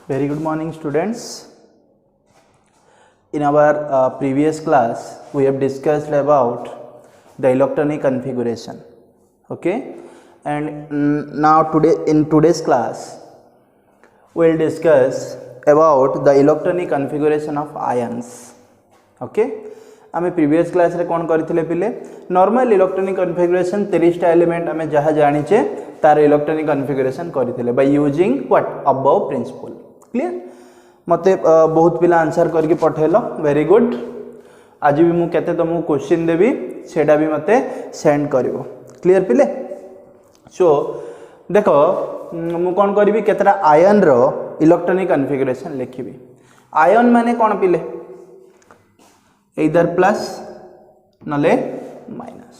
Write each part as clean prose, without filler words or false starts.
Very good morning, students. In our previous class, we have discussed about the electronic configuration. Okay, and now in today's class, we will discuss about the electronic configuration of ions. Okay, आमे previous class रे कौन करथिले पिले normal electronic configuration 30 टा element आमे जहा जानिचे तार इलेक्ट्रॉनिक कॉन्फ़िगरेशन करथिले by using what above principle. Clear मते बहुत पिला आंसर करके पठेलो. Very good. आज भी मु केते तुमको क्वेश्चन देबी सेटा भी मते सेंड करिवो. क्लियर पिले. सो देखो मु कोन करबी केतरा आयन रो इलेक्ट्रॉनिक कॉन्फ़िगरेशन लिखिबी. आयन माने कोन पिले इधर प्लस नले माइनस.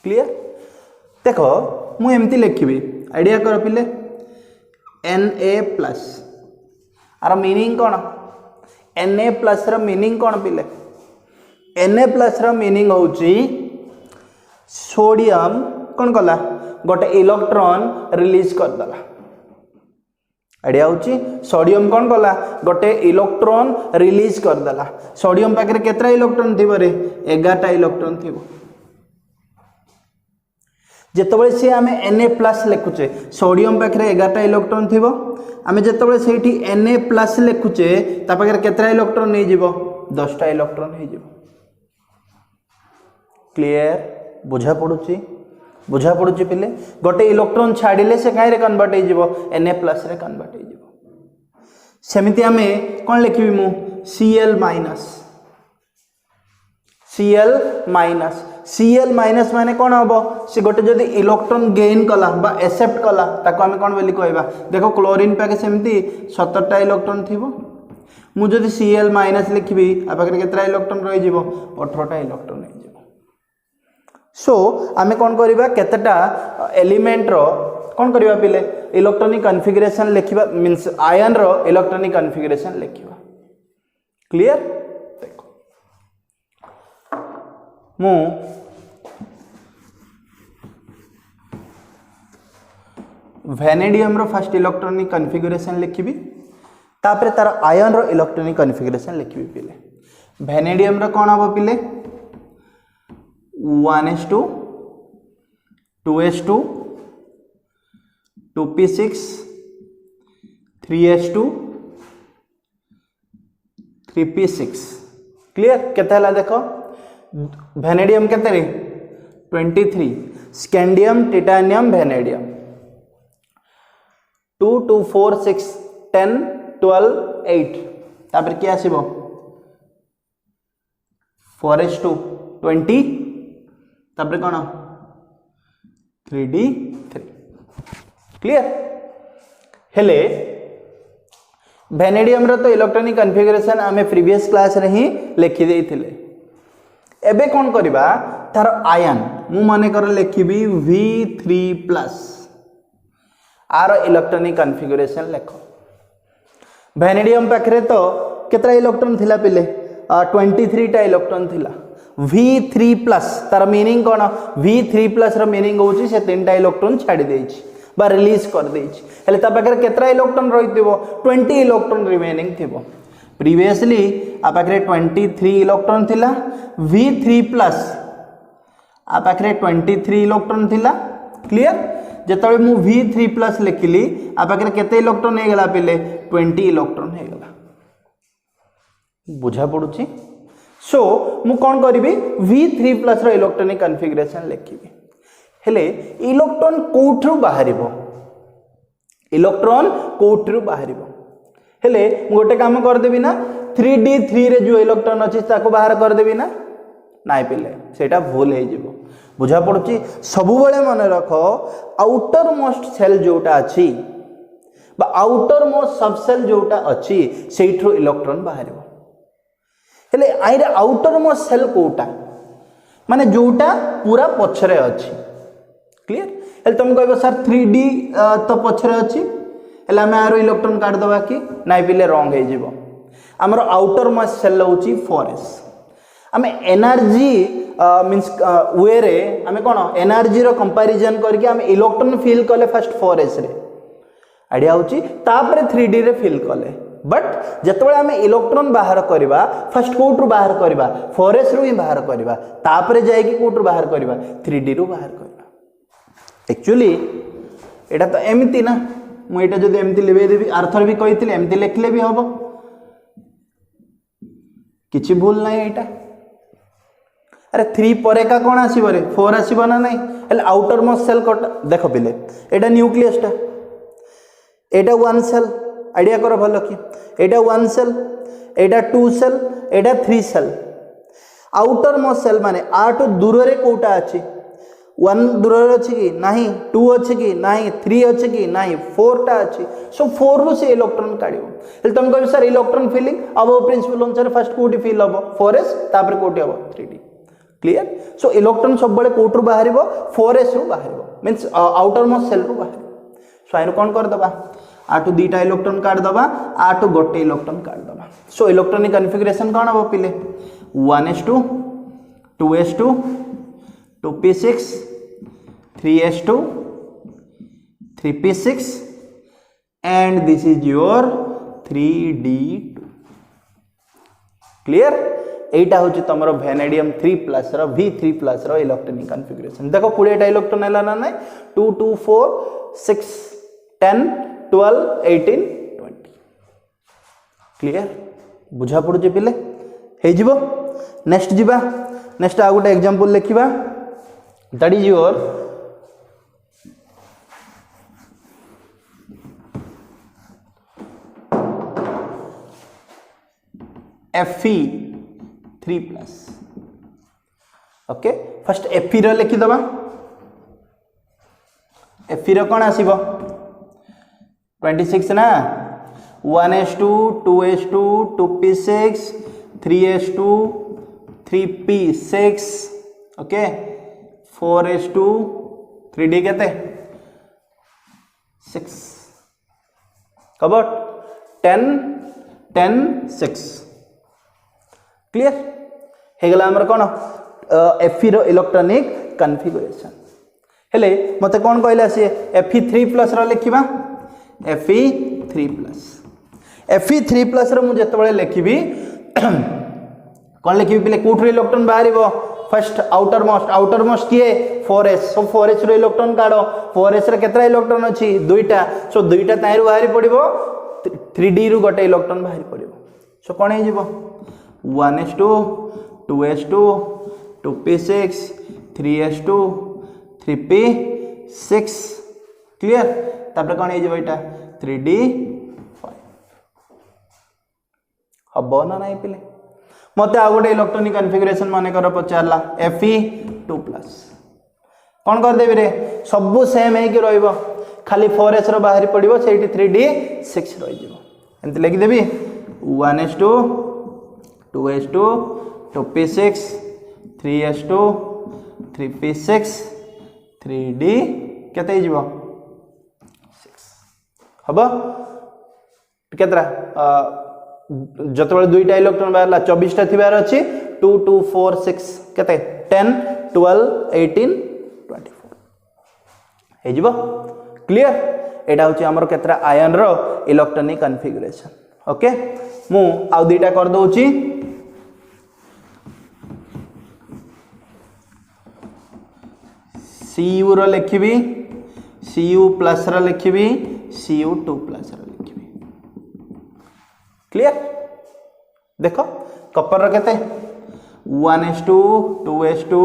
क्लियर. देखो मु एमती लिखिबी आइडिया कर पिले Na प्लस आर मीनिंग कौन Na प्लस रा मीनिंग कौन पिले Na प्लस रा मीनिंग होची सोडियम कौन कला गोटे इलेक्ट्रॉन रिलीज कर दला. आइडिया होची सोडियम कौन कला गोटे इलेक्ट्रॉन रिलीज कर दला. सोडियम पाखे केतरा इलेक्ट्रॉन थी रे 11 टा इलेक्ट्रॉन थी. जेतबळे से आमे Na प्लस लिखुचे सोडियम पाखे 11 टा इलेक्ट्रॉन थी. आमे जेतबळे सेठी Na प्लस लिखुचे ता पाखे केतरा इलेक्ट्रॉन नहीं जीवो 10 टा इलेक्ट्रॉन नहीं जीवो. क्लियर. बुझा पड़ुची पिले गोटे इलेक्ट्रॉन छाड़िले से काई रे कन्वर्ट हो जीवो Na प्लस रे कन्वर्ट हो जीवो. सेमिति आमे कोन लिखिबी मु Cl माइनस माने कोन हबो से गोटे जदी इलेक्ट्रॉन गेन कला बा एक्सेप्ट कला ताको आमे कोन बोली कहबा. देखो क्लोरीन पाके सेमिति 17 टा इलेक्ट्रॉन थिबो. मु जदी Cl माइनस लिखिबी आ पाके केतरा इलेक्ट्रॉन रहि जीवो 18 टा इलेक्ट्रॉन रहि जीवो. सो आमे कोन करिबा केतटा एलिमेंट रो कोन करिबा पिले इलेक्ट्रॉनिक कॉन्फ़िगरेशन लिखिबा मींस आयन रो इलेक्ट्रॉनिक कॉन्फ़िगरेशन लिखिबा. क्लियर. देखो मु vanadium row first electronic configuration लिखिबी तापर तार आयन रो इलेक्ट्रॉनिक कॉन्फ़िगरेशन लिखिबी पिले. वैनेडियम रो कोन हबो पिले 1s2 2s2 2p6 3s2 3p6. Clear. केते हला देखो वैनेडियम केते रे 23. स्कैंडियम टाइटेनियम वैनेडियम 2 2 4 6 10 12 8 तापर के आसीबो 4s2 20 तापर कौन 3d3. क्लियर. हेले वैनेडियम रो तो इलेक्ट्रॉनिक कॉन्फ़िगरेशन आमे प्रीवियस क्लास रे ही लिखि देइथिले. एबे कोन करबा तार आयन मु माने कर लिखिबी V3+ आर इलेक्ट्रॉनिक कॉन्फ़िगरेशन लिखो. वैनेडियम पाखरे तो केतरा इलेक्ट्रॉन थिला पिले 23 टा इलेक्ट्रॉन थिला. V3+ तार मीनिंग कौन V3+ रो मीनिंग होची से 3 टा इलेक्ट्रॉन छाडी देछि बा रिलीज कर देछि. हेले ता पाखरे केतरा इलेक्ट्रॉन रहिथिबो 20 इलेक्ट्रॉन रिमेनिंग थिबो. प्रीवियसली आ पाखरे 23 इलेक्ट्रॉन थिला. V3+ आ पाखरे 23 इलेक्ट्रॉन थिला. क्लियर. जेतबे मु V3+ लिखिली आ पाखरे केते इलेक्ट्रॉन हे गेला पिले 20 इलेक्ट्रॉन हे गेला. बुझा पड़ुची. सो मु कौन करी V3+ रो इलेक्ट्रॉनिक कॉन्फ़िगरेशन लिखिबी. हेले इलेक्ट्रॉन कोठरू बाहरिबो हेले मु गोटे काम कर देबी ना 3d3 रे जो इलेक्ट्रॉन अछि ताको बाहर कर देबी ना नाइ पिले सेटा भूल हे जिवो. बुझा पड़ुची. सबु बेले मन रखो आउटर मोस्ट सेल जोटा अछि बा आउटर मोस्ट सब सेल जोटा अछि सेठरो इलेक्ट्रॉन बाहरिबो. हेले आइरे आउटर मोस्ट सेल कोटा माने जोटा पूरा पछरे अछि. क्लियर. हेले तुम कहबो सर 3d तो पछरे अछि हेले हम आरो इलेक्ट्रॉन काट दबा कि नाइ पिले रॉन्ग हे जिवो. हमरो आउटर मोस्ट सेल होची 4s. आमे एनर्जी मींस वे रे आमे कोन एनर्जी रो कंपैरिजन करके आमे इलेक्ट्रॉन फील कले फर्स्ट 4s रे आइडिया होची तापर 3D रे फिल कले बट जेतबेले आमे इलेक्ट्रॉन बाहर करबा फर्स्ट कोट्रु बाहर करबा 4s रु ही बाहर करबा तापर जाय कि कोट्रु बाहर करबा 3D रु बाहर करबा एक्चुअली एटा तो एमती ना मु एटा जदि एमती लेबे देबी आर्थर भी कहितले एमती लेखले भी हबो किछि भूल नाही एटा अरे 3 परे का कोन आसीबो रे 4 आसीबो ना नाही L outermost shell cut देखो पिले एटा न्यूक्लियस टा एटा 1 सेल आइडिया करो भलो कि एटा 1 सेल एटा 2 सेल एटा 3 सेल आउटर मोस्ट सेल माने आटो दूर रे कोटा अछि 1 दूर रे अछि कि नाही 2 अछि कि नाही 3 अछि कि नाही 4 टा अछि सो 4 रु से इलेक्ट्रॉन काढिबो एल तुम कहबो सर इलेक्ट्रॉन फिलिंग अब प्रिंसिपल अनुसार फर्स्ट कोटी फिल हबो 4s तापर कोटी हबो 3d क्लियर सो इलेक्ट्रॉन सब बळे कोट रु बाहरिबो 4s रु बाहरिबो मींस आउटर मोस्ट सेल रु बाहरिबो सो आइनो कोन कर दबा आटू दीटा इलेक्ट्रॉन काट दबा आटू गोटे इलेक्ट्रॉन काट दबा सो इलेक्ट्रॉनिक कॉन्फ़िगरेशन कोन हबो पिले 1s2 2s2 2p6 3s2 3p6 and this is your 3d2 clear एटा होची तमरो वेनेडियम 3+ रो v3+ रो इलेक्ट्रॉनिक कॉन्फ़िगरेशन देखो 20 टा इलेक्ट्रॉन हैला ना नै 2 2 4 6 10 12 18 20 क्लियर बुझा पड़ुचे पिले हे जिवो नेक्स्ट जिबा नेक्स्ट आ गोटे एग्जांपल लिखिबा that is your Fe3+ okay first Fe रो लिखि दबा Fe रो कोन आसीबो 26 ना 1s2 2s2 2p6 3s2 3p6 okay 4s2 3d केते 6 कबट 10 10 6 क्लियर हेगला हमर कोन Fe रो इलेक्ट्रॉनिक कॉन्फ़िगरेशन हेले मते कोन कहला से Fe3+ रो लिखिबा Fe3+ रो मु जतबळे लिखिबी कोन लिखिबी पले कोठरे इलेक्ट्रॉन बाहरिबो फर्स्ट आउटर मोस्ट किए 4s सो 4s रो इलेक्ट्रॉन काढो 4s रे केतरा इलेक्ट्रॉन अछि दुईटा सो दुईटा ताइरु बाहरी पडिबो 3d रु गोटे इलेक्ट्रॉन बाहरी पडिबो सो कोन हे जिवो 1s2 2s2 2p6 3s2 3p6 clear तापर कोन हे जिवो एटा 3d5 हबो ना नाही पिले मते आ गोटे इलेक्ट्रॉनिक कॉन्फ़िगरेशन माने कर पचारला Fe2+ कोन कर देबी रे सब सेम हे कि रहइबो खाली 4s रो बाहरी पडिबो सेठी 3d6 रहि जिवो एंत लिखि देबी 1s2 2s2 2p6 3s2 3p6 3d केते जिवो 6 हबो केतरा जतबळे दुईटा इलेक्ट्रॉन बाहरला 24 टा थिबार अछि 2 2 4 6 केते 10 12 18 24 हे जिवो क्लियर एटा होची हमर केतरा आयन रो इलेक्ट्रॉनिक कॉन्फ़िगरेशन ओके मु आ दुईटा कर दोउची Cu रो लिखिबी Cu+ रो लिखिबी Cu2+ रो लिखिबी क्लियर देखो कॉपर रो केते 1s2 2s2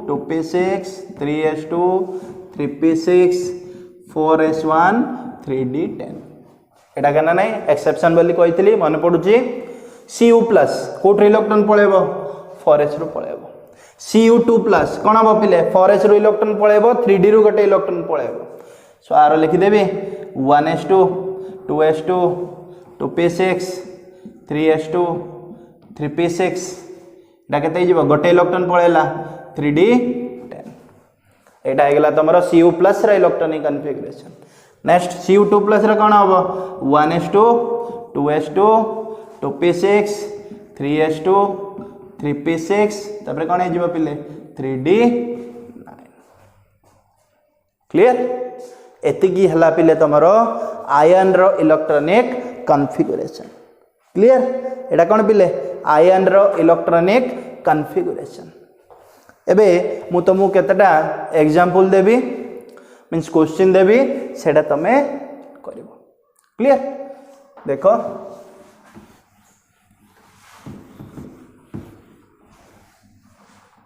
2p6 3s2 3p6 4s1 3d10 एटा केना नै एक्सेप्शन बोली कहितली मन पडुची Cu+ कोठ इलेक्ट्रॉन पळेबो 4s रु पळेबो Cu2+ कोन हबो पिले 4s रु इलेक्ट्रॉन पळेबो 3d रु गोटे इलेक्ट्रॉन पळेबो सो आरो लिखि देबी 1s2 2s2 2p6 3s2 3p6 एटा केते जिवो गोटे इलेक्ट्रॉन पळेला 3d10 एटा हेगला तमरो Cu+ रा इलेक्ट्रॉनिक कॉन्फ़िगरेशन नेक्स्ट Cu2+ रा कोन हबो 1s2 2s2 2p6 3s2 3p6 तापर कोन हे जिवो पिले 3d9 क्लियर एतिकी हला पिले तमरो आयन रो इलेक्ट्रॉनिक कॉन्फ़िगरेशन। क्लियर? एटा कौन पिले आयन रो इलेक्ट्रॉनिक कॉन्फ़िगरेशन। एबे मु तुमको केतटा एग्जांपल देबी मींस क्वेश्चन देबी सेटा तमे करिवो। क्लियर? देखो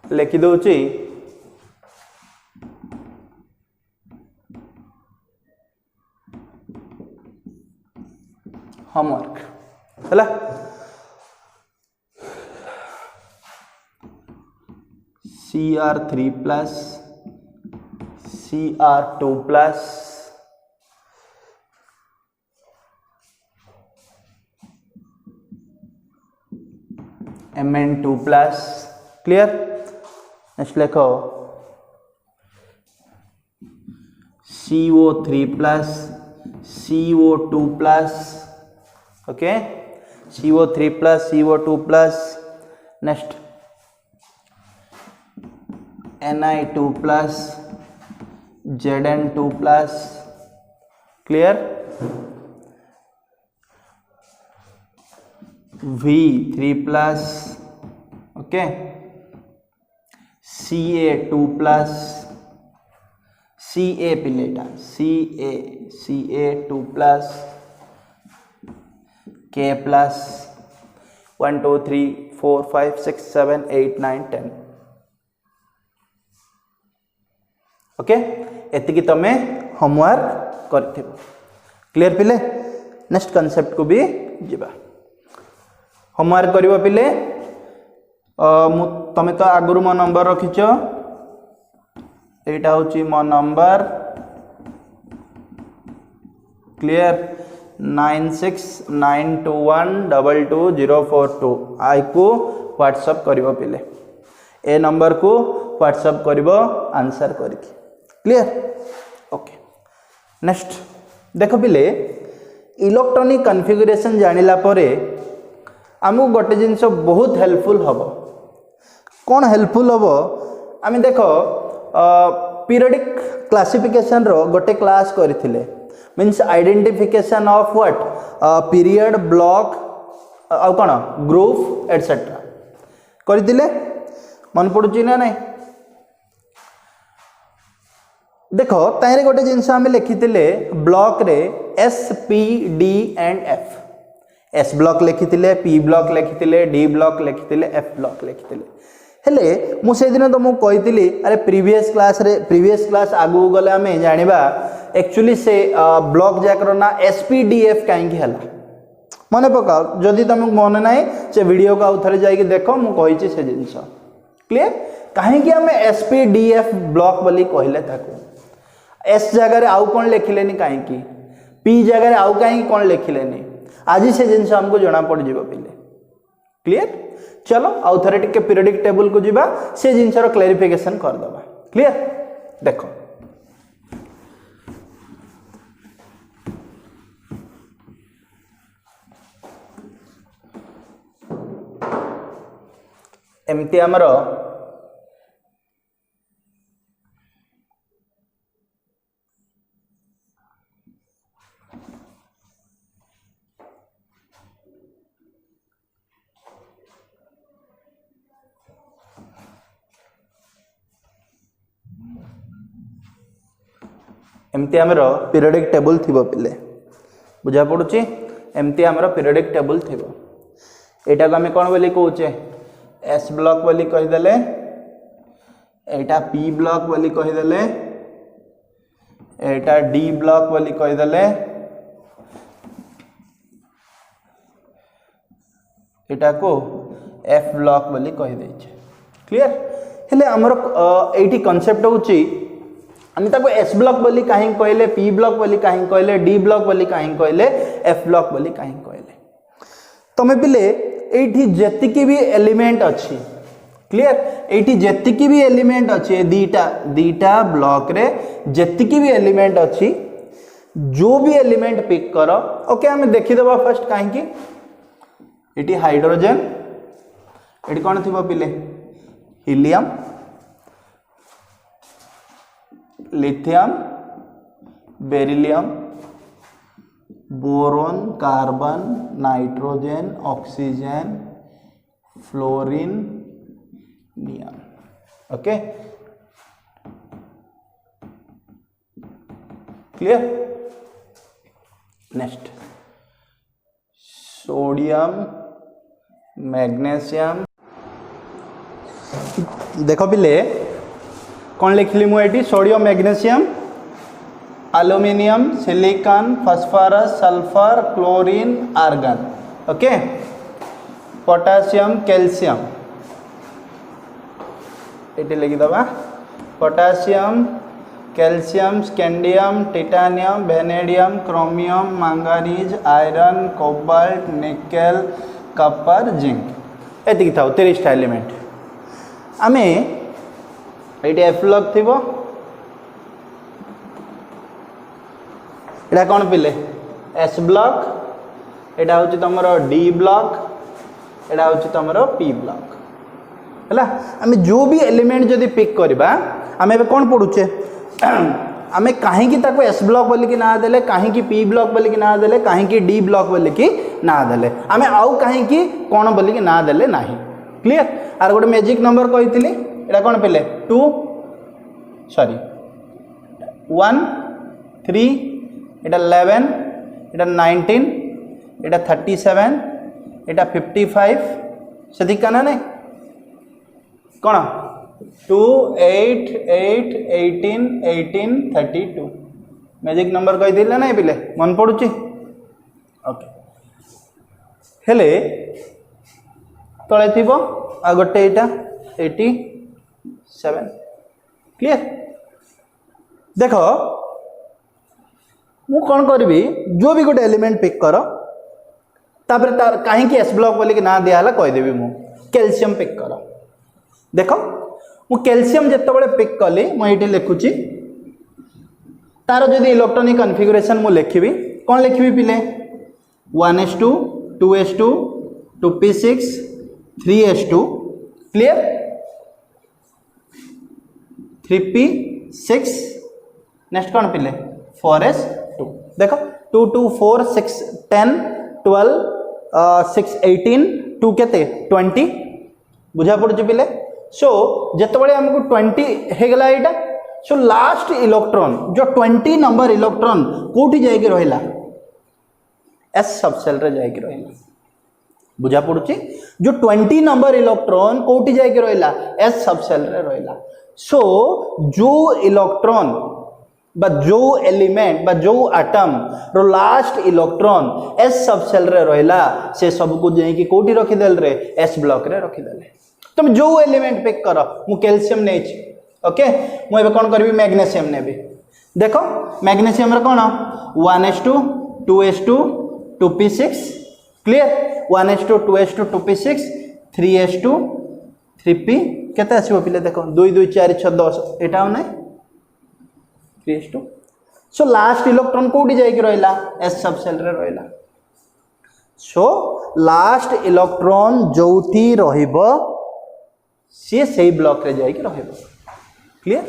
लिखि दउची होमवर्क हला Cr3 plus Cr2 plus Mn2 plus। Clear? Next लिखो CO3 plus CO2 plus। Okay CO3 plus CO2 plus। Next Ni2 plus Zn2 plus। Clear? V3 plus okay Ca2 plus Ca पिलेटा Ca2 plus K plus 1 2 3 4 5 6 7 8 9 10। Okay एतिकी तमे homework करथिबो। Clear पिले? Next concept को भी जिबा। Homework करिवो पिले तमे तो आगुरु मो number रखिछ एटा होची मो नंबर। क्लियर? 9692122042 आई को व्हाट्सएप करिवो पिले ए नंबर को व्हाट्सएप करिवो आंसर करके। क्लियर? ओके नेक्स्ट देखो पिले इलेक्ट्रॉनिक कॉन्फ़िगरेशन जानिला परे आमको गोटे जिनस बहुत हेल्पफुल हम। कौन हेल्पफुल हम आम देखो पीरियडिक क्लासिफिकेशन रो गोटे क्लास करथिले means identification of what period block आ कौन ग्रुप एटसेट्रा करथिले मन पड़ुची ना नहीं। देखो ताइरे गोटे जिनस आम लिखिथिले ब्लॉक रे S P D and F। S block लिखिथिले पी ब्लॉक लिखिथिले डी ब्लॉक लिखिथिले एफ ब्लॉक लिखिथिले हेले मु से दिन तुमको कहिथिली अरे प्रीवियस क्लास आगु गले आमे जानिबा एक्चुअली से ब्लॉक जैकर ना एसपीडीएफ कहीं हला मन पकाओ जदि तुमको मन ना से वीडियो को आउ थे जाइए देख मु कही से जिनस। क्लियर? कहीं आम एसपीडीएफ ब्लॉक बोली कहले ताको एस जगह आउ कौन लिखिले कहीं पी जगह आउ कहीं कौन लिखिले आज से जिनस हमको जना पड़ जाव पिले। क्लियर? चलो आउ थे टिके पीरियडिक टेबल को जीवा से जिनसर क्लेरिफिकेशन करदबा। क्लियर? देखो एमती आमर एमती आमर पीरियडिक टेबल थिबो पिले बुझा पड़ुची एमती आमर पीरियडिक टेबल थिबो एटा को आमे कोन बोली कहूचे एस ब्लॉक बोली कहि देले एटा पी ब्लॉक बोली कहि देले एटा डी ब्लॉक बोली कहि देले एटा को एफ ब्लॉक बोली कहि दैछे। क्लियर? हेले हमर एटी कांसेप्ट होची हम ताको एस ब्लॉक बोली कहीं कहले पी ब्लॉक बोली कहीं कहले डी ब्लॉक बोली कहीं कहले एफ ब्लॉक बोली कहीं कहले तमे पिले एठी जेतिकी भी एलिमेंट अछि। क्लियर? एठी जेतिकी भी एलिमेंट अछि दीटा ब्लॉक रे जेतिकी भी एलिमेंट अछि जो भी एलिमेंट पिक करो ओके हमें देखि देबा फर्स्ट कहीं की एठी हाइड्रोजन एठी कोन थिबो पिले helium lithium beryllium boron, carbon, nitrogen, oxygen, fluorine, neon. Okay, clear. Next sodium, magnesium. देख पिले कौन लिखली मुझे sodium, magnesium, aluminium, silicon, phosphorus, sulphur, chlorine, argon. Okay, potassium, calcium ये लिखिदबा। Potassium, calcium, scandium, titanium, vanadium, chromium, manganese, iron, cobalt, nickel, copper, zinc. एति था 30 element. आम ये एफ ब्लॉक थी, एटा कौन पिले एस ब्लॉक, एटा हूँ तुम डी ब्लॉक, एटा हूँ तुम पी ब्लॉक है। आम जो भी एलिमेंट जदि पिक करवा आम ए कौन पढ़ुचे आम कहीं एस ब्लॉक बोलिकी ना देले, कहीं पी ब्लॉक बोलिकी ना देले, कहीं डी ब्लॉक बोलिकी ना देले, आम आउ कहीं कौन बोलिकी ना देले नाही। क्लियर। आर गोटे मैजिक नंबर कही एटा कौन पिले 2 सॉरी 1 3 एटा 11 एटा 19 एटा 37 एटा 55 से का ना नहीं कौन 2 8 8 18 18 32 मैजिक नंबर कही दिले ना पिले मन पड़ुची। ओके हेले तले थी आ गोटे यहाँ 87। क्लियर। देख मु कौन करी जो भी गोटे एलिमेंट पिक कर तापर तार कहीं एस ब्लॉक बोलिकी ना दिहला कहीदेवी मु कैल्शियम पिक कर। देख मु कैल्शियम जितेबाला पिक कली मुझे लिखुची तार जदि इलेक्ट्रॉनिक कॉन्फ़िगरेशन मु लिखी कौन लिखी पिले 1s2 2s2 2p6 3s2 clear 3p6 next कौन पिले 4s2। देखो 2 2 4 6 10 12 6 18 2 केते 20 बुझा पड़ुची पिले। सो जितेबाला आमको 20 हेगला एटा सो लास्ट इलेक्ट्रॉन जो 20 नंबर इलेक्ट्रॉन कोठी जाइके रहिला एस सबसेल रे जाइके रहिला। बुझा पड़ुची जो 20 नंबर इलेक्ट्रॉन कोठी जाइके रहिला एस सबसेल रे रहिला। सो जो इलेक्ट्रॉन बा जो एलिमेंट बा जो एटम रो लास्ट इलेक्ट्रॉन एस सबसेल रे रहिला से सब को जाइके कोठी रखि देल रे एस ब्लॉक रे रखि देले। तुम जो एलिमेंट पिक कर मु कैल्शियम नै छी। ओके मु एबे कोन करबी मैग्नीशियम नेबी। देखो मैग्नीशियम रे कोन 1s2 2s2 2p6 clear 1s2 2s2 2p6 3s2 3p केते आसीबो पिले देखो 2 2 4 6 10 एटा नै 3s2। सो लास्ट इलेक्ट्रॉन कोठी जाई के रहला एस सबसेल रे रहला। सो लास्ट इलेक्ट्रॉन जोठी रहिबो सी सही ब्लॉक रे जाई के रहइबो। क्लियर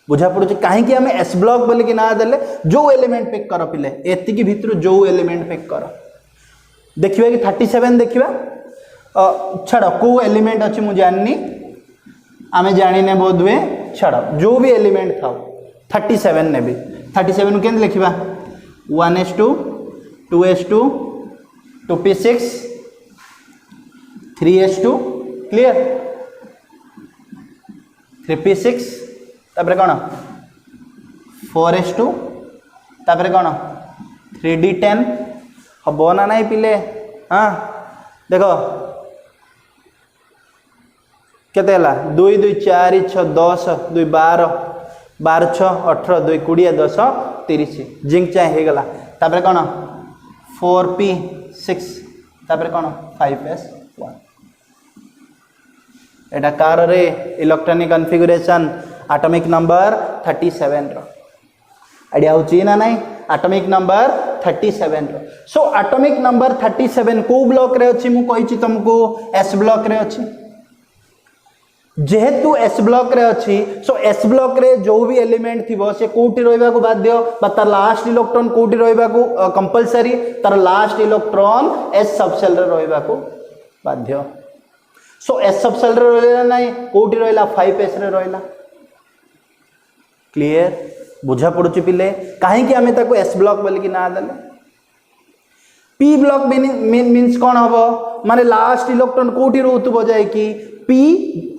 बुझा पड़ुची कहीं कि हमें एस ब्लॉक बोले कि ना देले जो एलिमेंट पिक कर पिले एति की भितर जो एलिमेंट पिक कर देखिबा कि 37 देखिबा छाड़ को एलिमेंट अच्छी मुझे जाननी आमे जानी ने बोध हुए छाड़ जो भी एलिमेंट था 37 ने भी 37 के लिखा 1s2 2s2 2p6 3s2 clear 3p6 तापर कौन 4s2 तापर कौन 3d10 हम ना नहीं पिले। हाँ देखो केते 2 2 4 6 10 2 12 12 6 18 2 20 10 30 जिंक चाहे हो गला। तापर कौन 4p6 तापर कौन 5s1 एटा कार रे इलेक्ट्रॉनिक कॉन्फ़िगरेशन एटॉमिक नंबर 37 रो आइडिया होची ना नहीं एटॉमिक नंबर 37 रो। सो एटॉमिक नंबर 37 को ब्लॉक रे अछि मु कहिछि तुमको एस ब्लॉक रे अछि। जेहेतु एस ब्लॉक रे अच्छी सो एस ब्लॉक रे जो भी एलिमेंट थिबो से कोठी रहइबा को बाध्य बा तार लास्ट इलेक्ट्रॉन कोठी रहइबा को कंपलसरी तार लास्ट इलेक्ट्रॉन एस सबसेल रे रहइबा को बाध्य सो एस सबसेल रे रहला नाही कोठी रहला 5s रे रहला क्लियर बुझा पड़ुची पिले काहे कि हमें ताको एस ब्लॉक बोली कि ना देले पी ब्लॉक मीन्स कौन हम माने लास्ट इलेक्ट्रॉन कोठी रहउतबो जाय कि पी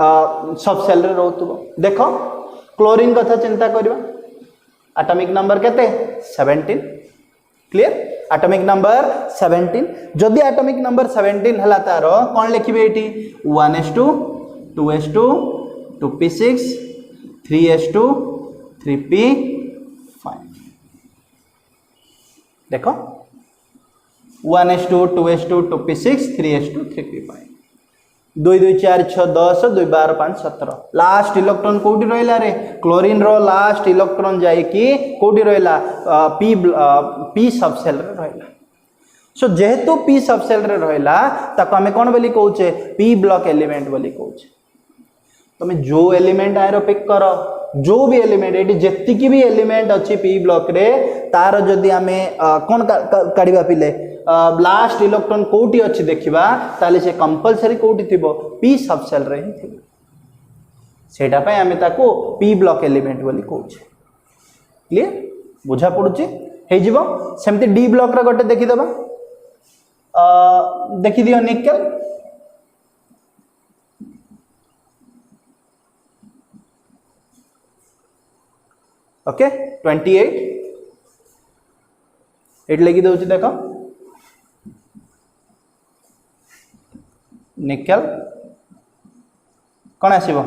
सबसेल रे रहउतबो देखो क्लोरीन कथा चिंता करबा एटॉमिक नंबर केते 17 क्लियर एटॉमिक नंबर 17 जदि एटॉमिक नंबर 17 हला तार कोन लिखिबे eighty 1s2 2s2 2p6 3s2 3p5 देखो 1s2 2s2 2p6 3s2 3p5 2 2 4 6 10 2 12 5 17 last electron कोठी रहला रे क्लोरीन रो लास्ट इलेक्ट्रॉन जाय कि कोठी रहला पी सबसेल रे रहला सो जेहेतु पी सबसेल रे रहला ताको हमें कोन बोली कहउचे पी ब्लॉक एलिमेंट बोली कहउचे तमे जो एलिमेंट आरो पिक करो जो भी एलिमेंट एटी जेतिकी भी एलिमेंट अच्छी पी ब्लॉक रे तार जदि हमें कोन काढिबा पिले लास्ट इलेक्ट्रॉन कोठी अच्छी देखिबा ताले से कंपलसरी कोठी थिबो पी सबसेल रे ही थिबो सेटा पय हमें ताको पी ब्लॉक एलिमेंट बोली कहउचे क्लियर बुझा पड़ुची हे जीवो सेमति डी ब्लॉक रे गटे देखि दबा देखि दियो निकेल ओके 28 एट लगी दउची देखो निकेल कौन आसीबो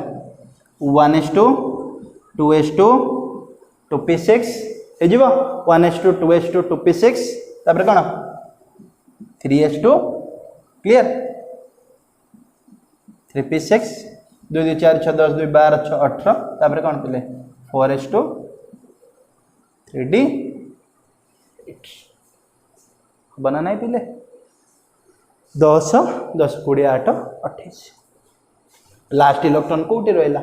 1s2 2s2 2p6 हे जीवो 1s2 2s2 2p6 तापर कोन 3s2 क्लियर 3p6 2 2 4 6 10 2 12 6 18 तापर कोन पिले 4s2 3d 8 बना नहीं पिले 10 10 20 8 28 लास्ट इलेक्ट्रॉन कोठी रहला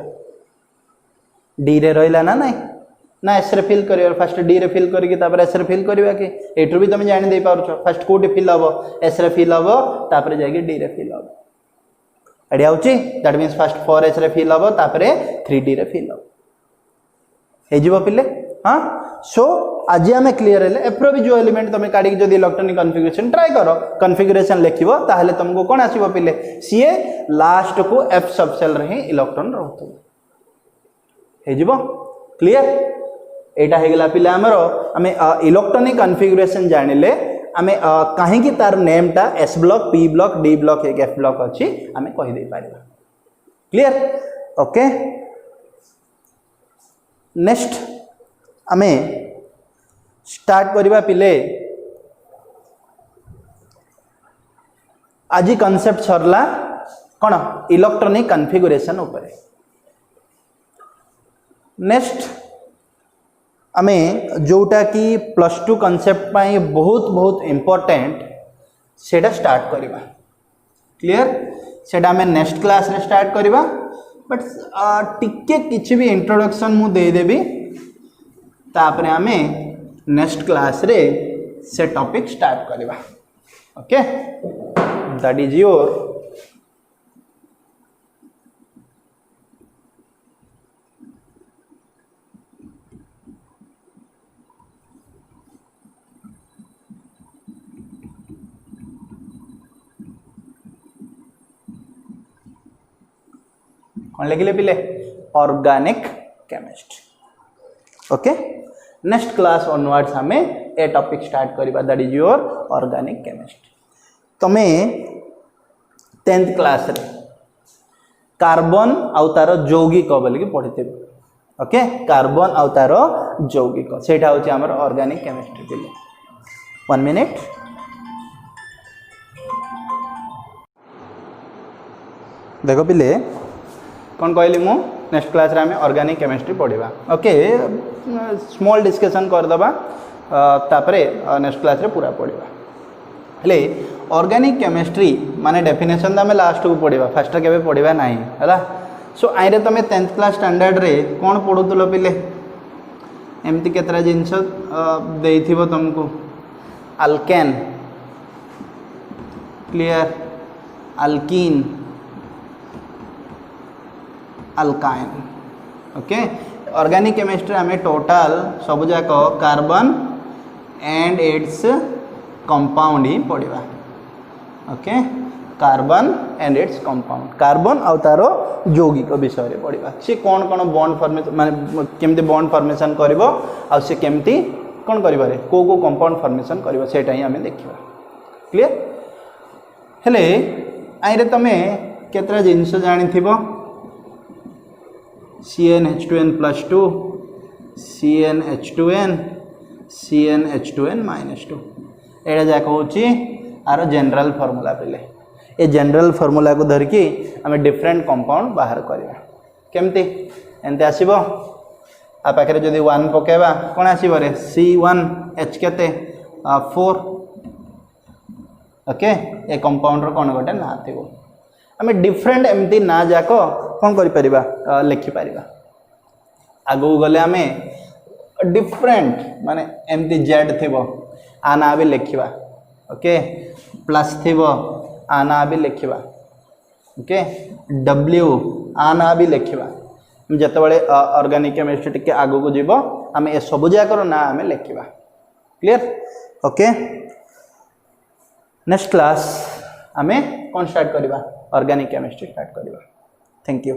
डी रे रहला ना नहीं ना एस रे फिल करियो फर्स्ट डी रे फिल करके तापर एस रे फिल करबा के एठु भी तुम जानि दे पाउछ फर्स्ट कोठी फिल हबो एस रे फिल हबो तापर जाके डी रे फिल हबो आइडिया होची दैट मींस फर्स्ट 4s रे फिल हबो तापर 3d रे फिल हबो हे जीवो पिले हां सो आज आम क्लीयर है एप्रो भी जो एलिमेंट तुम काढ़ी जो इलेक्ट्रॉनिक कॉन्फ़िगरेशन ट्राई करो कॉन्फ़िगरेशन लिखिबो ताहले तुमको कोन आसीबो पिले सीए लास्ट को एफ सबसेल रे ही इलेक्ट्रॉन रहतो हे जीवो क्लियर एटा हे गेला पिले हमरो हमें इलेक्ट्रॉनिक कॉन्फ़िगरेशन जानिले हमें काहे कि तार नेम टा S block P block D block F block अछि हमें कहि दे पारिबा क्लियर ओके नेक्स्ट हमें स्टार्ट करवा पिले आज कॉन्सेप्ट सरला कौन इलेक्ट्रॉनिक कॉन्फ़िगरेशन उपरे नेक्स्ट हमें जोटा कि +2 कॉन्सेप्ट पाई बहुत बहुत इंपोर्टेंट सेटा स्टार्ट करवा क्लियर सेटा हमें नेक्स्ट क्लास रे स्टार्ट करवा बट टिके किछि भी इंट्रोडक्शन मु दे देबी तापर हमें नेक्स्ट क्लास रे से टॉपिक स्टार्ट करवा ओके दैट इज योर कौन लिखिले पिले organic chemistry okay next class onwards हमें ए टॉपिक स्टार्ट करबा that is your organic chemistry तमे 10th क्लास रे कार्बन आउ तार यौगिक बोली पढ़िथे ओके कार्बन आउ तार यौगिक सेटा होची हमर ऑर्गेनिक केमिस्ट्री पिले 1 मिनिट देखो पिले कौन कहली मु नेक्स्ट क्लास रे हमें ऑर्गेनिक केमिस्ट्री पढ़िबा ओके स्मॉल डिस्कशन कर दबा तापरे नेक्स्ट क्लास रे पूरा पढ़िबा हेले ऑर्गेनिक केमिस्ट्री माने डेफिनेशन हमें लास्ट को पढ़िबा फर्स्ट केबे पढ़िबा नाही हला सो आईरे तुम 10th क्लास स्टैंडर्ड रे कौन पढ़ुल पिले एमती केतरा जिनस देइथिबो तुमको alkane clear alkyne alkyne okay organic chemistry आम टोटाल सब जाक कार्बन एंड इट्स कंपाउंड ही पढ़ा okay carbon and its compound carbon आउ तार यौगिक विषय रे पढ़ा सी कौन कौन बॉन्ड फॉर्मेशन माने केमती बॉन्ड फॉर्मेशन करिवो आ सी केमती कौन करिबारे को कंपाउंड फॉर्मेशन करिवो सेटा ही हमें देखिबा क्लियर हेले आइरे तमे केतरा जिंस जानिथिबो CnH2n+2 CnH2n CnH2n-2 एड़ा जाक होची आर जनरल फार्मूला पिले ए जनरल फार्मूला को धरिकी आम डिफरेंट कंपाउंड बाहर करवा केमती एमती आसीबो आ पाखे जदि 1 पकेबा कौन आसीबो रे C1H केते 4 ओके ए कंपाउंड रो कौन गोटे ना थिबो आम डिफरेंट एमती ना जाक कौन करि परिबा लिखि परिबा आगु गले आम डिफरेंट माने एमती जेड थिबो आ ना भी लिखिबा ओके प्लस थिबो आ ना भी लिखिबा ओके W आ ना भी लिखिबा जते बळे ऑर्गेनिक केमिस्ट्री टिके आगु को जीवो आम ए सब जाकर ना आम लिखिबा क्लियर ओके नेक्स्ट क्लास आम कौन स्टार्ट करवा ऑर्गेनिक केमिस्ट्री स्टार्ट करवा थैंक यू।